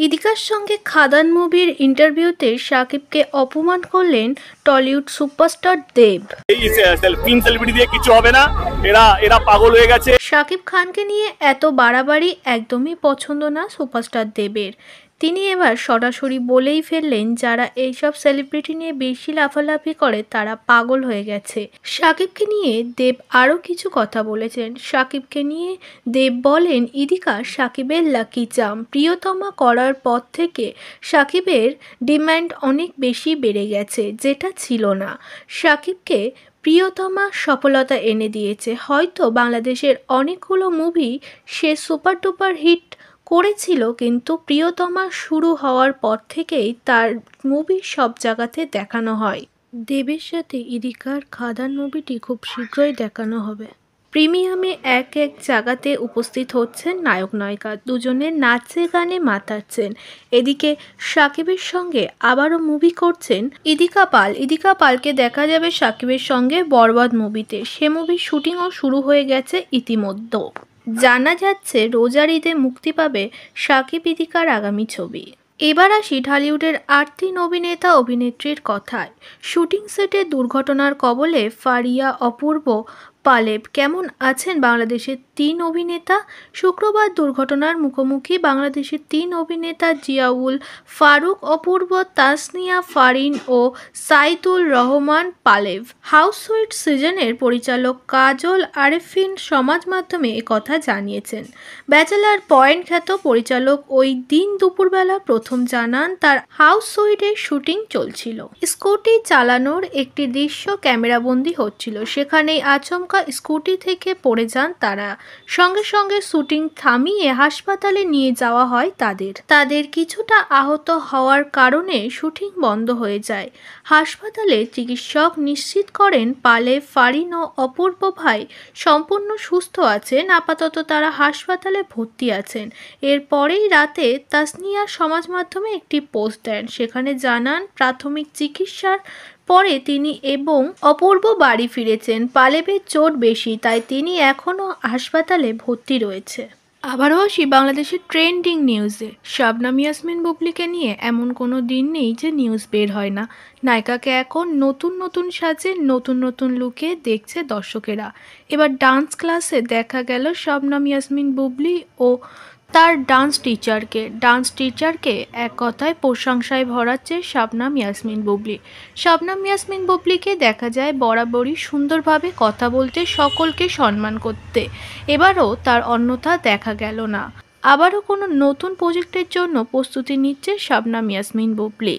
ইদিকার সঙ্গে খাদান মুভির ইন্টারভিউতে শাকিবকে অপমান করলেন টলিউড সুপারস্টার দেব। ফিল্ম সেলিব্রিটি দিয়ে কিছু হবে না, এরা এরা পাগল হয়ে গেছে। শাকিব খানকে নিয়ে এত বাড়াবাড়ি একদমই পছন্দ না সুপারস্টার দেবের। তিনি এবার সরাসরি বলেই ফেললেন, যারা এইসব সেলিব্রিটি নিয়ে বেশি লাফালাফি করে তারা পাগল হয়ে গেছে। শাকিবকে নিয়ে দেব আরও কিছু কথা বলেছেন। শাকিবকে নিয়ে দেব বলেন, ইদিকা শাকিবের লাকি চার্ম। প্রিয়তমা করার পর থেকে শাকিবের ডিম্যান্ড অনেক বেশি বেড়ে গেছে, যেটা ছিল না। শাকিবকে প্রিয়তমা সফলতা এনে দিয়েছে। হয়তো বাংলাদেশের অনেকগুলো মুভি সে সুপার ডুপার হিট করেছিল, কিন্তু প্রিয়তমা শুরু হওয়ার পর থেকেই তার মুভি সব জায়গাতে দেখানো হয়। দেবের সাথে ইদিকার খাদান মুভিটি খুব শীঘ্রই দেখানো হবে। প্রিমিয়ামে এক এক জায়গাতে উপস্থিত হচ্ছেন নায়ক নায়িকা, দুজনে নাচে গানে মাতাচ্ছেন। এদিকে শাকিবের সঙ্গে আবারও মুভি করছেন ইদিকা পাল। ইদিকা পালকে দেখা যাবে শাকিবের সঙ্গে বরবাদ মুভিতে। সে মুভির শুটিংও শুরু হয়ে গেছে ইতিমধ্যে। জানা যাচ্ছে রোজার ঈদে মুক্তি পাবে শাকিব ইদিকার আগামী ছবি। এবার আসি ঢালিউডের ৮ অভিনেতা অভিনেত্রীর কথায়। শুটিং সেটে দুর্ঘটনার কবলে ফারিয়া, অপূর্ব, পালেব। কেমন আছেন বাংলাদেশের ৩ অভিনেতা? শুক্রবার দুর্ঘটনার মুখোমুখি বাংলাদেশের ৩ অভিনেতা জিয়াউল ফারুক, অপূর্ব, তাসনিয়া ফারিন ও সাইদুর রহমান পালেভ। হাউস সুইট সিজনের পরিচালক কাজল আরেফিন সমাজ মাধ্যমে একথা জানিয়েছেন। ব্যাচেলার পয়েন্ট খ্যাত পরিচালক ওই দিন দুপুরবেলা প্রথম জানান তার হাউস সুইটের শুটিং চলছিল। স্কুটি চালানোর একটি দৃশ্য ক্যামেরাবন্দি হচ্ছিল। সেখানেই আচমকা স্কুটি থেকে পড়ে যান তারা। সঙ্গে সঙ্গে শুটিং থামিয়ে হাসপাতালে নিয়ে যাওয়া হয় তাদের কিছুটা আহত হওয়ার কারণে শুটিং বন্ধ হয়ে যায়। হাসপাতালে চিকিৎসক নিশ্চিত করেন পালেভ, ফারিন ও অপূর্ব ভাই সম্পূর্ণ সুস্থ আছেন। আপাতত তারা হাসপাতালে ভর্তি আছেন। এরপরেই রাতে তাসনিয়া সমাজ মাধ্যমে একটি পোস্ট দেন। সেখানে জানান প্রাথমিক চিকিৎসার পরে তিনি এবং অপূর্ব বাড়ি ফিরেছেন। পালেভের চোট বেশি, তাই তিনি এখনও হাসপাতালে ভর্তি রয়েছে। আবারও আসি বাংলাদেশের ট্রেন্ডিং নিউজে। শবনম ইয়াসমিন বুবলিকে নিয়ে এমন কোনো দিন নেই যে নিউজ বের হয় না। নায়িকাকে এখন নতুন নতুন সাজে নতুন নতুন লুকে দেখছে দর্শকেরা। এবার ডান্স ক্লাসে দেখা গেল শবনম ইয়াসমিন বুবলি ও তার ডান্স টিচারকে এক কথায় প্রশংসায় ভরাচ্ছে শবনম ইয়াসমিন বুবলি। শবনম ইয়াসমিন বুবলিকে দেখা যায় বরাবরই সুন্দরভাবে কথা বলতে, সকলকে সম্মান করতে। এবারও তার অন্যথা দেখা গেল না। আবারও কোনো নতুন প্রজেক্টের জন্য প্রস্তুতি নিচ্ছে শবনম ইয়াসমিন বুবলি।